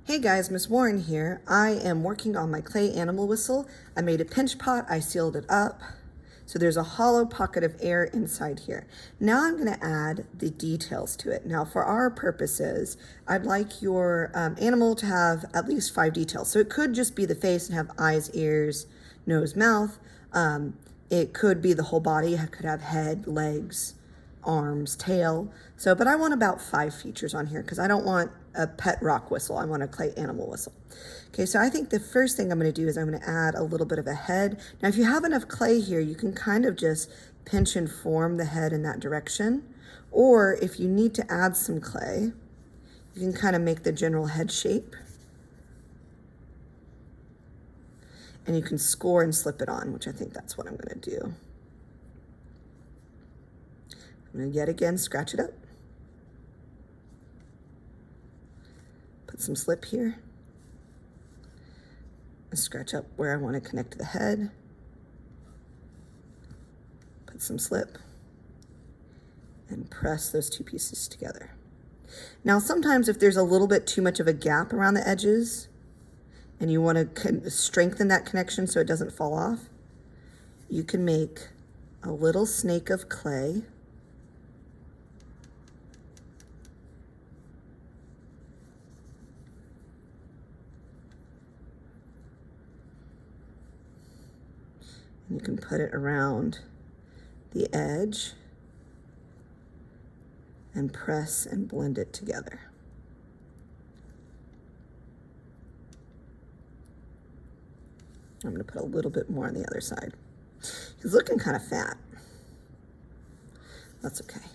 Hey guys, Miss Warren here. I am working on my clay animal whistle. I made a pinch pot, I sealed it up. So there's a hollow pocket of air inside here. Now I'm gonna add the details to it. Now for our purposes, I'd like your animal to have at least 5 details. So it could just be the face and have eyes, ears, nose, mouth. It could be the whole body. It could have head, legs, arms, tail. So, but I want about 5 features on here because I don't want a pet rock whistle. I want a clay animal whistle. Okay, so I think the first thing I'm going to do is I'm going to add a little bit of a head. Now, if you have enough clay here, you can kind of just pinch and form the head in that direction. Or if you need to add some clay, you can kind of make the general head shape. And you can score and slip it on, which I think that's what I'm going to do. I'm going to yet again scratch it up. Put some slip here. And scratch up where I want to connect the head. Put some slip. And press those 2 pieces together. Now sometimes if there's a little bit too much of a gap around the edges, and you want to strengthen that connection so it doesn't fall off, you can make a little snake of clay. And you can put it around the edge and press and blend it together. I'm going to put a little bit more on the other side. He's looking kind of fat. That's okay.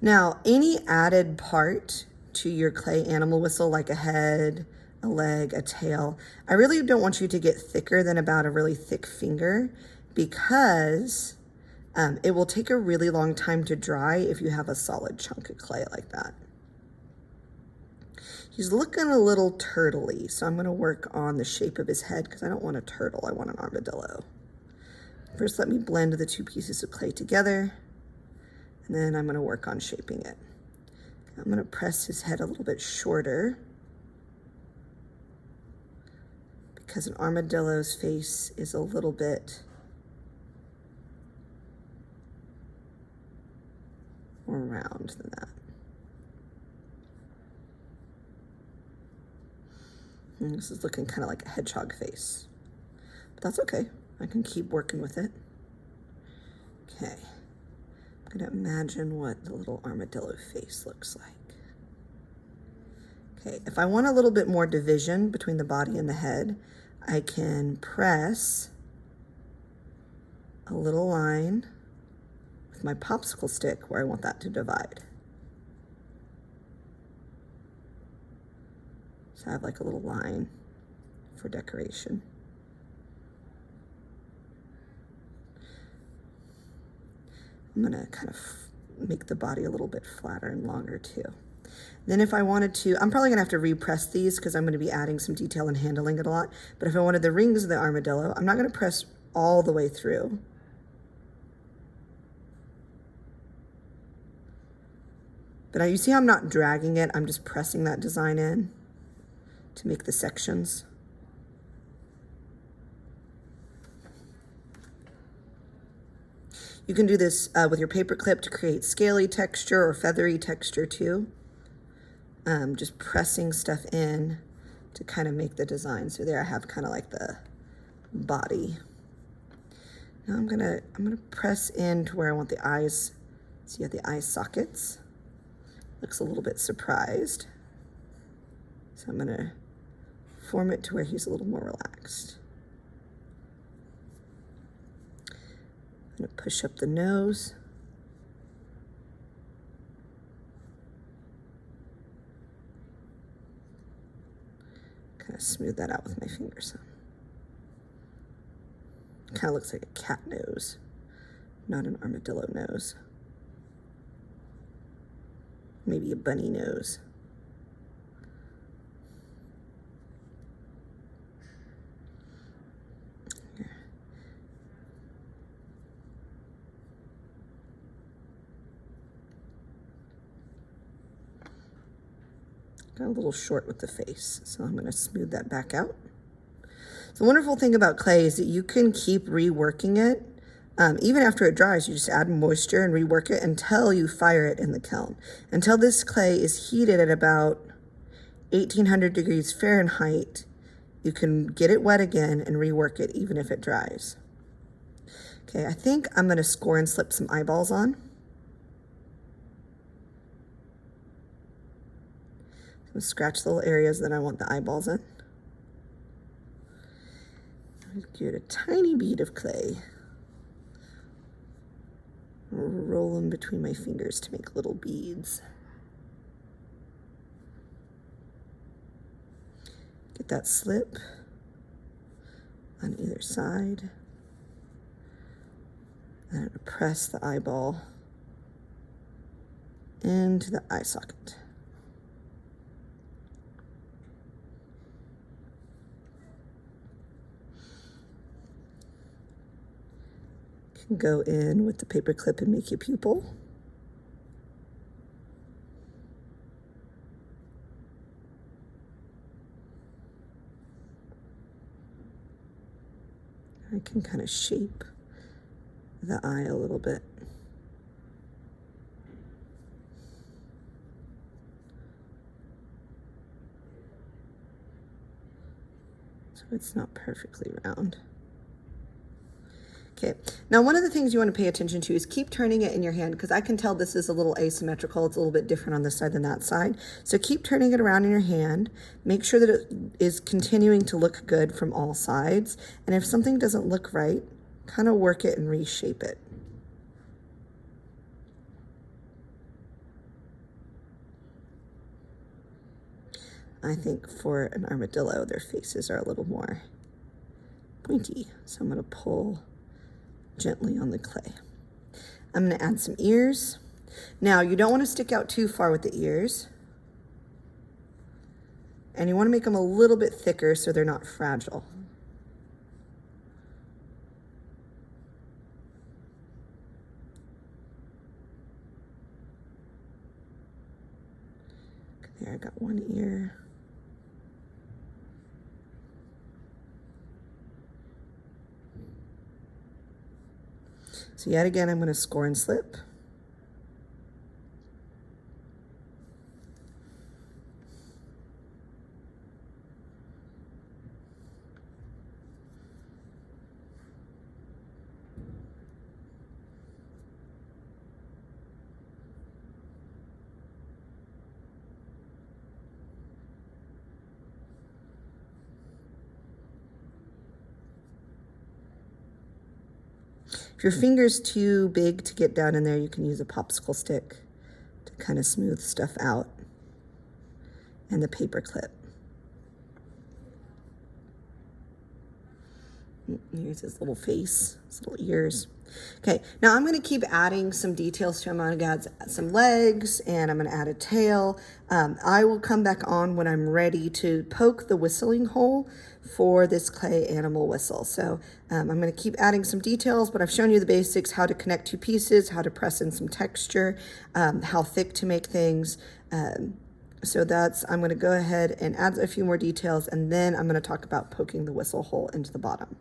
Now, any added part to your clay animal whistle, like a head, a leg, a tail, I really don't want you to get thicker than about a really thick finger because it will take a really long time to dry if you have a solid chunk of clay like that. He's looking a little turtley, so I'm going to work on the shape of his head because I don't want a turtle, I want an armadillo. First, let me blend the 2 pieces of clay together, and then I'm going to work on shaping it. I'm going to press his head a little bit shorter because an armadillo's face is a little bit more round than that. And this is looking kind of like a hedgehog face, but that's okay. I can keep working with it. Okay, I'm gonna imagine what the little armadillo face looks like. Okay, if I want a little bit more division between the body and the head, I can press a little line with my popsicle stick where I want that to divide. So I have like a little line for decoration. I'm gonna kind of make the body a little bit flatter and longer too. Then if I wanted to, I'm probably gonna have to repress these because I'm gonna be adding some detail and handling it a lot. But if I wanted the rings of the armadillo, I'm not gonna press all the way through. But you see how I'm not dragging it, I'm just pressing that design in to make the sections. You can do this with your paper clip to create scaly texture or feathery texture too. Just pressing stuff in to kind of make the design. So there I have kind of like the body. Now I'm gonna press in to where I want the eyes. So you have the eye sockets. Looks a little bit surprised. So I'm gonna form it to where he's a little more relaxed. I'm gonna push up the nose. Kind of smooth that out with my fingers. Kind of looks like a cat nose, not an armadillo nose. Maybe a bunny nose. Got a little short with the face, so I'm gonna smooth that back out. The wonderful thing about clay is that you can keep reworking it. Even after it dries, you just add moisture and rework it until you fire it in the kiln. Until this clay is heated at about 1800 degrees Fahrenheit, you can get it wet again and rework it even if it dries. Okay, I think I'm gonna score and slip some eyeballs on. I'm gonna scratch the little areas that I want the eyeballs in. Get a tiny bead of clay. Roll them between my fingers to make little beads. Get that slip on either side. And press the eyeball into the eye socket. Can go in with the paper clip and make your pupil. I can kind of shape the eye a little bit. So it's not perfectly round. Okay, now one of the things you want to pay attention to is keep turning it in your hand, because I can tell this is a little asymmetrical. It's a little bit different on this side than that side. So keep turning it around in your hand. Make sure that it is continuing to look good from all sides. And if something doesn't look right, kind of work it and reshape it. I think for an armadillo, their faces are a little more pointy. So I'm going to pull gently on the clay. I'm going to add some ears. Now, you don't want to stick out too far with the ears. And you want to make them a little bit thicker so they're not fragile. There, I got one ear. So yet again, I'm going to score and slip. If your finger's too big to get down in there, you can use a popsicle stick to kind of smooth stuff out, and the paper clip. Here's his little face, his little ears. Okay, now I'm going to keep adding some details to him. I'm going to add some legs, and I'm going to add a tail. I will come back on when I'm ready to poke the whistling hole for this clay animal whistle. So I'm going to keep adding some details, but I've shown you the basics, how to connect two pieces, how to press in some texture, how thick to make things. So I'm going to go ahead and add a few more details, and then I'm going to talk about poking the whistle hole into the bottom.